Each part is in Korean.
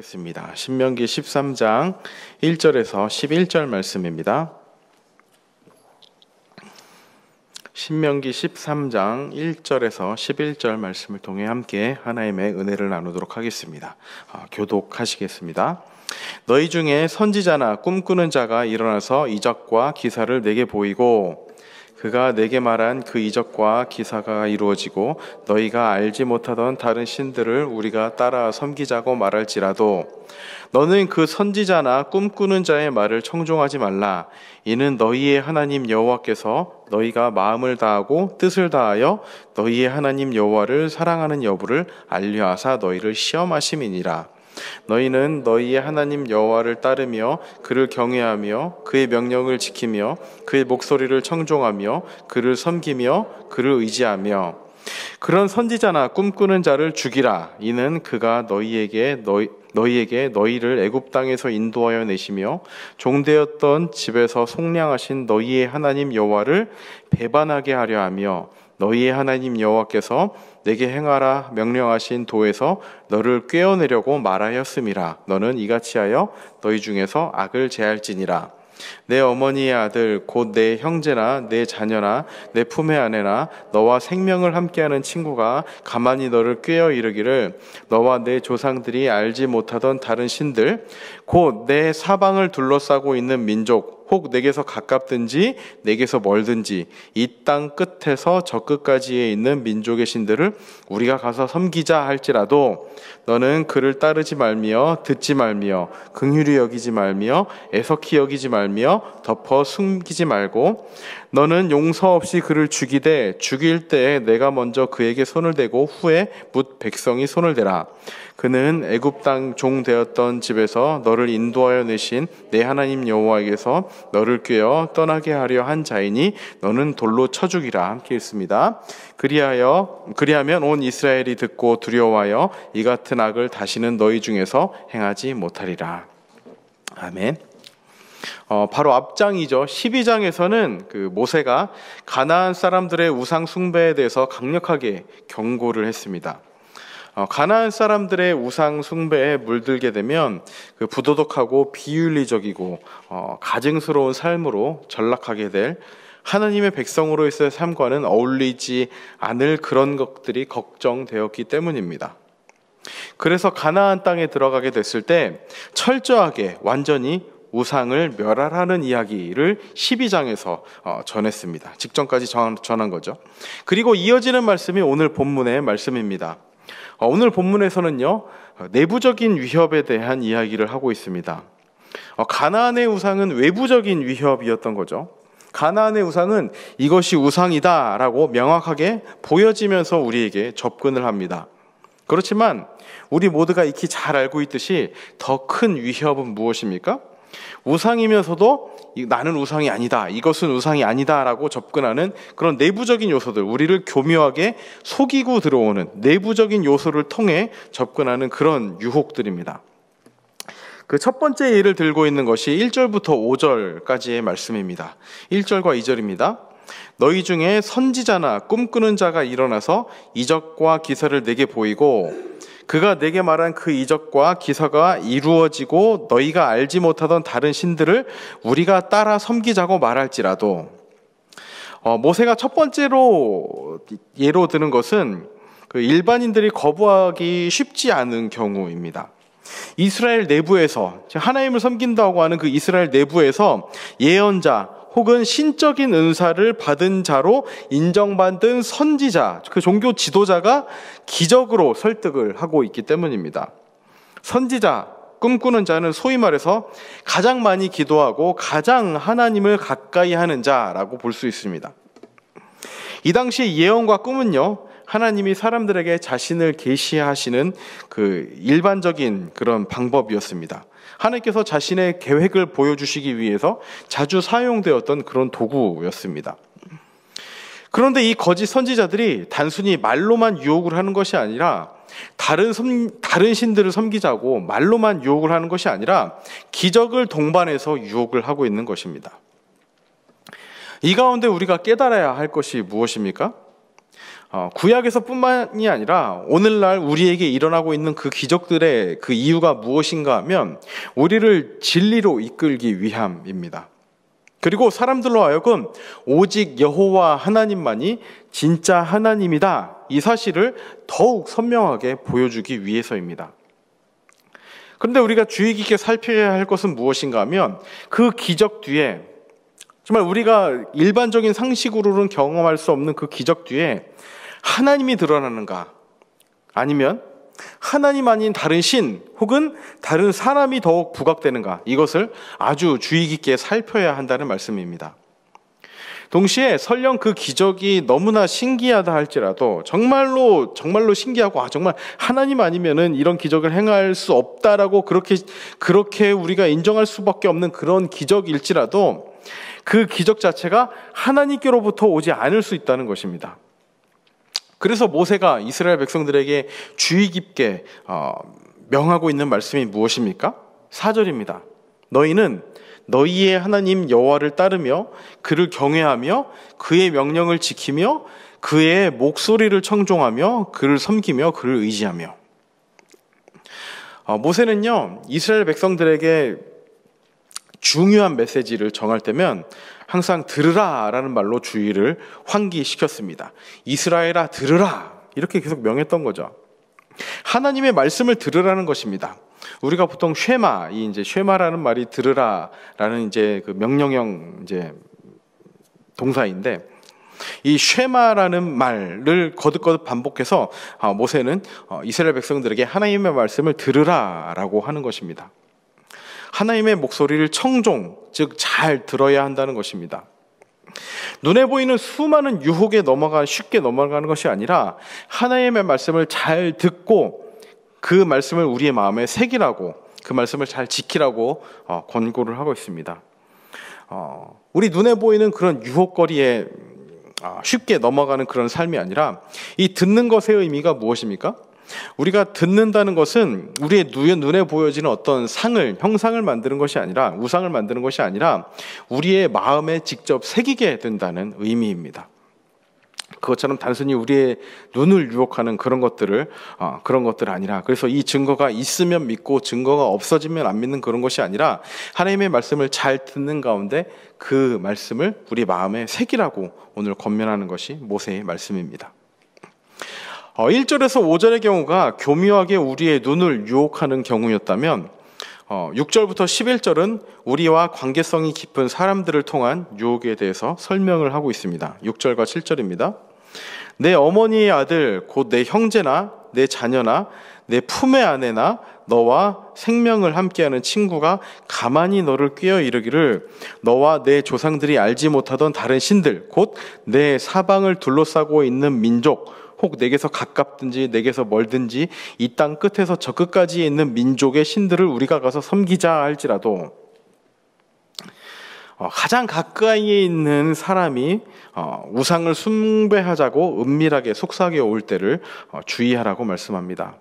하겠습니다. 신명기 13장 1절에서 11절 말씀입니다. 신명기 13장 1절에서 11절 말씀을 통해 함께 하나님의 은혜를 나누도록 하겠습니다. 교독하시겠습니다. 너희 중에 선지자나 꿈꾸는 자가 일어나서 이적과 기사를 내게 보이고 그가 내게 말한 그 이적과 기사가 이루어지고 너희가 알지 못하던 다른 신들을 우리가 따라 섬기자고 말할지라도 너는 그 선지자나 꿈꾸는 자의 말을 청종하지 말라. 이는 너희의 하나님 여호와께서 너희가 마음을 다하고 뜻을 다하여 너희의 하나님 여호와를 사랑하는 여부를 알려하사 너희를 시험하심이니라. 너희는 너희의 하나님 여호와를 따르며 그를 경외하며 그의 명령을 지키며 그의 목소리를 청종하며 그를 섬기며 그를 의지하며 그런 선지자나 꿈꾸는 자를 죽이라. 이는 그가 너희에게 너희를 애굽 땅에서 인도하여 내시며 종되었던 집에서 속량하신 너희의 하나님 여호와를 배반하게 하려 하며 너희의 하나님 여호와께서 내게 행하라 명령하신 도에서 너를 꿰어내려고 말하였음이라. 너는 이같이 하여 너희 중에서 악을 제할지니라. 내 어머니의 아들 곧 내 형제나 내 자녀나 내 품의 아내나 너와 생명을 함께하는 친구가 가만히 너를 꿰어 이르기를 너와 내 조상들이 알지 못하던 다른 신들 곧 내 사방을 둘러싸고 있는 민족 혹 내게서 가깝든지 내게서 멀든지 이 땅 끝에서 저 끝까지에 있는 민족의 신들을 우리가 가서 섬기자 할지라도 너는 그를 따르지 말며 듣지 말며 긍휼히 여기지 말며 애석히 여기지 말며 덮어 숨기지 말고 너는 용서 없이 그를 죽이되 죽일 때에 내가 먼저 그에게 손을 대고 후에 뭇 백성이 손을 대라. 그는 애굽 땅 종 되었던 집에서 너를 인도하여 내신 내 하나님 여호와에게서 너를 꿰어 떠나게 하려 한 자이니 너는 돌로 쳐 죽이라. 함께 읽습니다. 그리하면 온 이스라엘이 듣고 두려워하여 이 같은 악을 다시는 너희 중에서 행하지 못하리라. 아멘. 바로 앞장이죠. 12장에서는 그 모세가 가나안 사람들의 우상 숭배에 대해서 강력하게 경고를 했습니다. 가나안 사람들의 우상 숭배에 물들게 되면 그 부도덕하고 비윤리적이고 가증스러운 삶으로 전락하게 될 하나님의 백성으로서의 삶과는 어울리지 않을 그런 것들이 걱정되었기 때문입니다. 그래서 가나안 땅에 들어가게 됐을 때 철저하게 완전히 우상을 멸하라는 이야기를 12장에서 전했습니다. 직전까지 전한 거죠. 그리고 이어지는 말씀이 오늘 본문의 말씀입니다. 오늘 본문에서는요, 내부적인 위협에 대한 이야기를 하고 있습니다. 가나안의 우상은 외부적인 위협이었던 거죠. 가나안의 우상은 이것이 우상이다라고 명확하게 보여지면서 우리에게 접근을 합니다. 그렇지만 우리 모두가 익히 잘 알고 있듯이 더 큰 위협은 무엇입니까? 우상이면서도 나는 우상이 아니다, 이것은 우상이 아니다 라고 접근하는 그런 내부적인 요소들, 우리를 교묘하게 속이고 들어오는 내부적인 요소를 통해 접근하는 그런 유혹들입니다. 그 첫 번째 예를 들고 있는 것이 1절부터 5절까지의 말씀입니다. 1절과 2절입니다. 너희 중에 선지자나 꿈꾸는 자가 일어나서 이적과 기사를 내게 보이고 그가 내게 말한 그 이적과 기사가 이루어지고 너희가 알지 못하던 다른 신들을 우리가 따라 섬기자고 말할지라도 모세가 첫 번째로 예로 드는 것은 그 일반인들이 거부하기 쉽지 않은 경우입니다. 이스라엘 내부에서 하나님을 섬긴다고 하는 그 이스라엘 내부에서 예언자 혹은 신적인 은사를 받은 자로 인정받은 선지자, 그 종교 지도자가 기적으로 설득을 하고 있기 때문입니다. 선지자, 꿈꾸는 자는 소위 말해서 가장 많이 기도하고 가장 하나님을 가까이 하는 자라고 볼 수 있습니다. 이 당시 예언과 꿈은요, 하나님이 사람들에게 자신을 계시하시는 그 일반적인 그런 방법이었습니다. 하나님께서 자신의 계획을 보여주시기 위해서 자주 사용되었던 그런 도구였습니다. 그런데 이 거짓 선지자들이 단순히 말로만 유혹을 하는 것이 아니라 다른 신들을 섬기자고 말로만 유혹을 하는 것이 아니라 기적을 동반해서 유혹을 하고 있는 것입니다. 이 가운데 우리가 깨달아야 할 것이 무엇입니까? 구약에서뿐만이 아니라 오늘날 우리에게 일어나고 있는 그 기적들의 그 이유가 무엇인가 하면 우리를 진리로 이끌기 위함입니다. 그리고 사람들로 하여금 오직 여호와 하나님만이 진짜 하나님이다, 이 사실을 더욱 선명하게 보여주기 위해서입니다. 그런데 우리가 주의 깊게 살펴야 할 것은 무엇인가 하면 그 기적 뒤에, 정말 우리가 일반적인 상식으로는 경험할 수 없는 그 기적 뒤에 하나님이 드러나는가, 아니면 하나님 아닌 다른 신 혹은 다른 사람이 더욱 부각되는가, 이것을 아주 주의 깊게 살펴야 한다는 말씀입니다. 동시에 설령 그 기적이 너무나 신기하다 할지라도, 정말로 신기하고 정말 하나님 아니면은 이런 기적을 행할 수 없다라고 그렇게 우리가 인정할 수밖에 없는 그런 기적일지라도 그 기적 자체가 하나님께로부터 오지 않을 수 있다는 것입니다. 그래서 모세가 이스라엘 백성들에게 주의 깊게 명하고 있는 말씀이 무엇입니까? 4절입니다. 너희는 너희의 하나님 여호와를 따르며 그를 경외하며 그의 명령을 지키며 그의 목소리를 청종하며 그를 섬기며 그를 의지하며. 모세는요, 이스라엘 백성들에게 중요한 메시지를 정할 때면 항상 들으라 라는 말로 주의를 환기시켰습니다. 이스라엘아 들으라, 이렇게 계속 명했던 거죠. 하나님의 말씀을 들으라는 것입니다. 우리가 보통 쉐마, 쉐마라는 말이 들으라라는 그 명령형 동사인데, 이 쉐마라는 말을 거듭거듭 반복해서 모세는 이스라엘 백성들에게 하나님의 말씀을 들으라라고 하는 것입니다. 하나님의 목소리를 청종, 즉 잘 들어야 한다는 것입니다. 눈에 보이는 수많은 유혹에 쉽게 넘어가는 것이 아니라 하나님의 말씀을 잘 듣고 그 말씀을 우리의 마음에 새기라고, 그 말씀을 잘 지키라고 권고를 하고 있습니다. 우리 눈에 보이는 그런 유혹거리에 쉽게 넘어가는 그런 삶이 아니라, 이 듣는 것의 의미가 무엇입니까? 우리가 듣는다는 것은 우리의 눈에 보여지는 어떤 형상을 만드는 것이 아니라, 우상을 만드는 것이 아니라 우리의 마음에 직접 새기게 된다는 의미입니다. 그것처럼 단순히 우리의 눈을 유혹하는 그런 것들 아니라, 그래서 이 증거가 있으면 믿고 증거가 없어지면 안 믿는 그런 것이 아니라 하나님의 말씀을 잘 듣는 가운데 그 말씀을 우리 마음에 새기라고 오늘 권면하는 것이 모세의 말씀입니다. 1절에서 5절의 경우가 교묘하게 우리의 눈을 유혹하는 경우였다면 6절부터 11절은 우리와 관계성이 깊은 사람들을 통한 유혹에 대해서 설명을 하고 있습니다. 6절과 7절입니다. 내 어머니의 아들 곧 내 형제나 내 자녀나 내 품의 아내나 너와 생명을 함께하는 친구가 가만히 너를 꾀어 이르기를 너와 내 조상들이 알지 못하던 다른 신들 곧 내 사방을 둘러싸고 있는 민족 혹 내게서 가깝든지 내게서 멀든지 이 땅 끝에서 저 끝까지 있는 민족의 신들을 우리가 가서 섬기자 할지라도, 가장 가까이에 있는 사람이 우상을 숭배하자고 은밀하게 속삭여 올 때를 주의하라고 말씀합니다.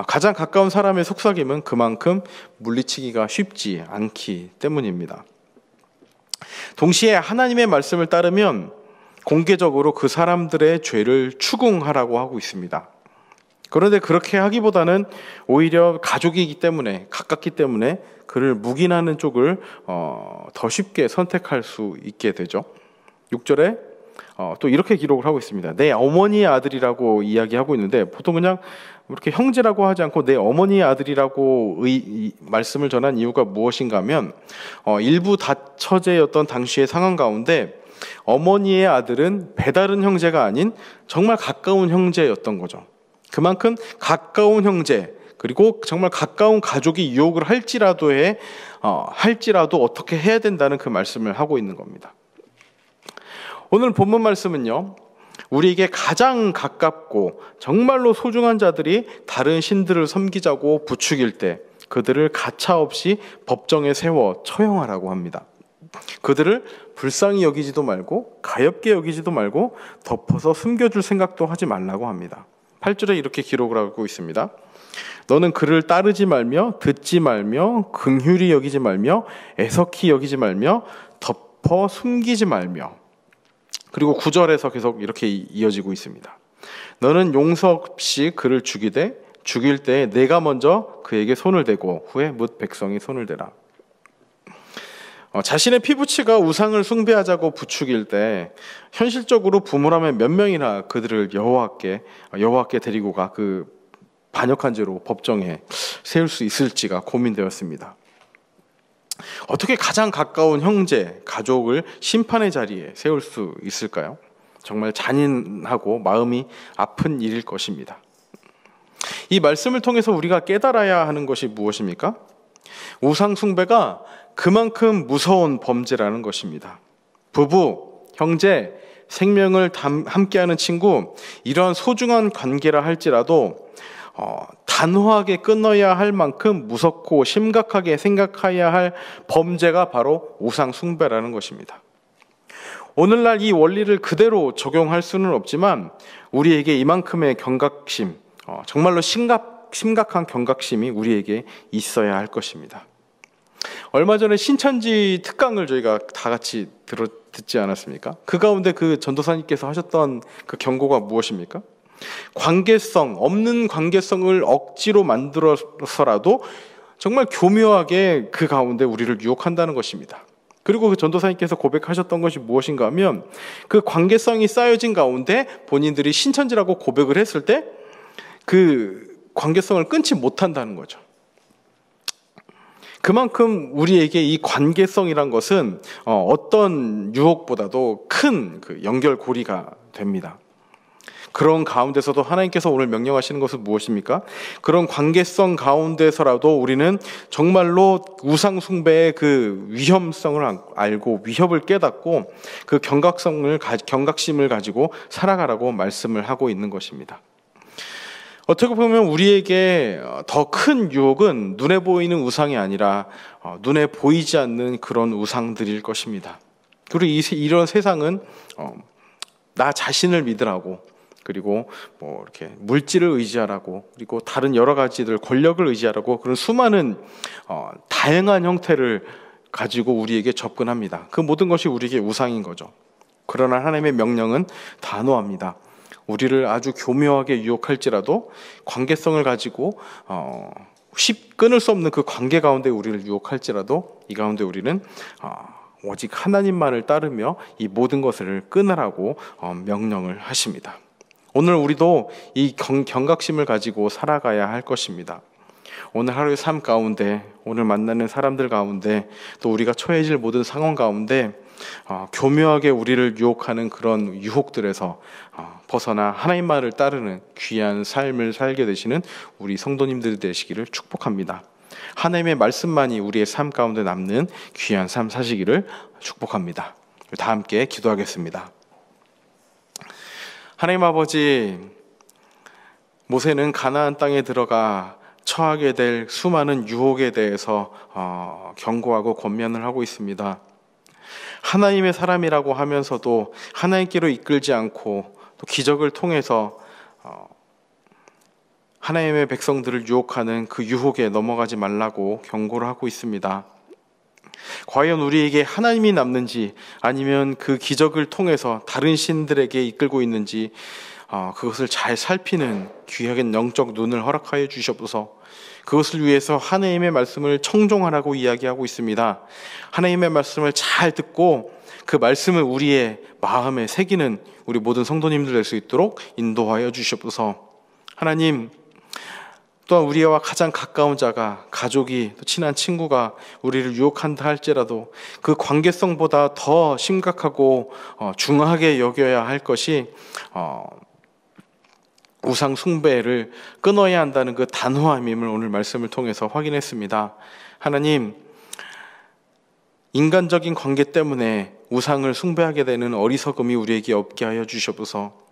가장 가까운 사람의 속삭임은 그만큼 물리치기가 쉽지 않기 때문입니다. 동시에 하나님의 말씀을 따르면 공개적으로 그 사람들의 죄를 추궁하라고 하고 있습니다. 그런데 그렇게 하기보다는 오히려 가족이기 때문에, 가깝기 때문에 그를 묵인하는 쪽을 더 쉽게 선택할 수 있게 되죠. 6절에 또 이렇게 기록을 하고 있습니다. 내 어머니의 아들이라고 이야기하고 있는데, 보통 그냥 이렇게 형제라고 하지 않고 내 어머니의 아들이라고 말씀을 전한 이유가 무엇인가 하면, 일부 다처제였던 당시의 상황 가운데 어머니의 아들은 배다른 형제가 아닌 정말 가까운 형제였던 거죠. 그만큼 가까운 형제, 그리고 정말 가까운 가족이 유혹을 할지라도 어떻게 해야 된다는 그 말씀을 하고 있는 겁니다. 오늘 본문 말씀은요, 우리에게 가장 가깝고 정말로 소중한 자들이 다른 신들을 섬기자고 부추길 때 그들을 가차없이 법정에 세워 처형하라고 합니다. 그들을 불쌍히 여기지도 말고 가엾게 여기지도 말고 덮어서 숨겨줄 생각도 하지 말라고 합니다. 8절에 이렇게 기록을 하고 있습니다. 너는 그를 따르지 말며 듣지 말며 긍휼히 여기지 말며 애석히 여기지 말며 덮어 숨기지 말며. 그리고 9절에서 계속 이렇게 이어지고 있습니다. 너는 용서 없이 그를 죽이되 죽일 때 내가 먼저 그에게 손을 대고 후에 뭇 백성이 손을 대라. 자신의 피부치가 우상을 숭배하자고 부추길 때 현실적으로 부모라면 몇 명이나 그들을 여호와께 데리고 가 그 반역한 죄로 법정에 세울 수 있을지가 고민되었습니다. 어떻게 가장 가까운 형제, 가족을 심판의 자리에 세울 수 있을까요? 정말 잔인하고 마음이 아픈 일일 것입니다. 이 말씀을 통해서 우리가 깨달아야 하는 것이 무엇입니까? 우상 숭배가 그만큼 무서운 범죄라는 것입니다. 부부, 형제, 생명을 함께하는 친구, 이러한 소중한 관계라 할지라도 단호하게 끊어야 할 만큼 무섭고 심각하게 생각해야 할 범죄가 바로 우상 숭배라는 것입니다. 오늘날 이 원리를 그대로 적용할 수는 없지만 우리에게 이만큼의 경각심, 정말로 심각한 경각심이 우리에게 있어야 할 것입니다. 얼마 전에 신천지 특강을 저희가 다 같이 듣지 않았습니까? 그 가운데 그 전도사님께서 하셨던 그 경고가 무엇입니까? 없는 관계성을 억지로 만들어서라도 정말 교묘하게 그 가운데 우리를 유혹한다는 것입니다. 그리고 그 전도사님께서 고백하셨던 것이 무엇인가 하면 그 관계성이 쌓여진 가운데 본인들이 신천지라고 고백을 했을 때 그 관계성을 끊지 못한다는 거죠. 그만큼 우리에게 이 관계성이란 것은 어떤 유혹보다도 큰 그 연결고리가 됩니다. 그런 가운데서도 하나님께서 오늘 명령하시는 것은 무엇입니까? 그런 관계성 가운데서라도 우리는 정말로 우상 숭배의 그 위험성을 알고 위협을 깨닫고 그 경각심을 가지고 살아가라고 말씀을 하고 있는 것입니다. 어떻게 보면 우리에게 더 큰 유혹은 눈에 보이는 우상이 아니라 눈에 보이지 않는 그런 우상들일 것입니다. 그리고 이런 세상은 나 자신을 믿으라고, 그리고 뭐 이렇게 물질을 의지하라고, 그리고 다른 여러 가지들 권력을 의지하라고 그런 수많은 다양한 형태를 가지고 우리에게 접근합니다. 그 모든 것이 우리에게 우상인 거죠. 그러나 하나님의 명령은 단호합니다. 우리를 아주 교묘하게 유혹할지라도 관계성을 가지고 끊을 수 없는 그 관계 가운데 우리를 유혹할지라도 이 가운데 우리는 오직 하나님만을 따르며 이 모든 것을 끊으라고 명령을 하십니다. 오늘 우리도 이 경각심을 가지고 살아가야 할 것입니다. 오늘 하루의 삶 가운데, 오늘 만나는 사람들 가운데, 또 우리가 처해질 모든 상황 가운데 교묘하게 우리를 유혹하는 그런 유혹들에서 벗어나 하나님만을 따르는 귀한 삶을 살게 되시는 우리 성도님들 되시기를 축복합니다. 하나님의 말씀만이 우리의 삶 가운데 남는 귀한 삶 사시기를 축복합니다. 다 함께 기도하겠습니다. 하나님 아버지, 모세는 가나안 땅에 들어가 처하게 될 수많은 유혹에 대해서 경고하고 권면을 하고 있습니다. 하나님의 사람이라고 하면서도 하나님께로 이끌지 않고 또 기적을 통해서 하나님의 백성들을 유혹하는 그 유혹에 넘어가지 말라고 경고를 하고 있습니다. 과연 우리에게 하나님이 남는지 아니면 그 기적을 통해서 다른 신들에게 이끌고 있는지 그것을 잘 살피는 귀하게 영적 눈을 허락하여 주시옵소서. 그것을 위해서 하나님의 말씀을 청종하라고 이야기하고 있습니다. 하나님의 말씀을 잘 듣고 그 말씀을 우리의 마음에 새기는 우리 모든 성도님들 될 수 있도록 인도하여 주시옵소서. 하나님, 또한 우리와 가장 가까운 자가, 가족이, 또 친한 친구가 우리를 유혹한다 할지라도 그 관계성보다 더 심각하고 중하게 여겨야 할 것이 우상 숭배를 끊어야 한다는 그 단호함임을 오늘 말씀을 통해서 확인했습니다. 하나님, 인간적인 관계 때문에 우상을 숭배하게 되는 어리석음이 우리에게 없게 하여 주시옵소서.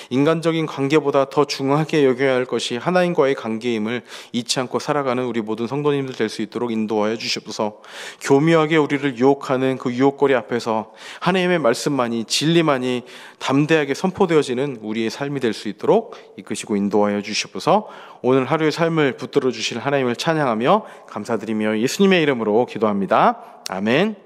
인간적인 관계보다 더 중하게 여겨야 할 것이 하나님과의 관계임을 잊지 않고 살아가는 우리 모든 성도님들 될 수 있도록 인도하여 주시옵소서. 교묘하게 우리를 유혹하는 그 유혹거리 앞에서 하나님의 말씀만이, 진리만이 담대하게 선포되어지는 우리의 삶이 될 수 있도록 이끄시고 인도하여 주시옵소서. 오늘 하루의 삶을 붙들어 주실 하나님을 찬양하며 감사드리며 예수님의 이름으로 기도합니다. 아멘.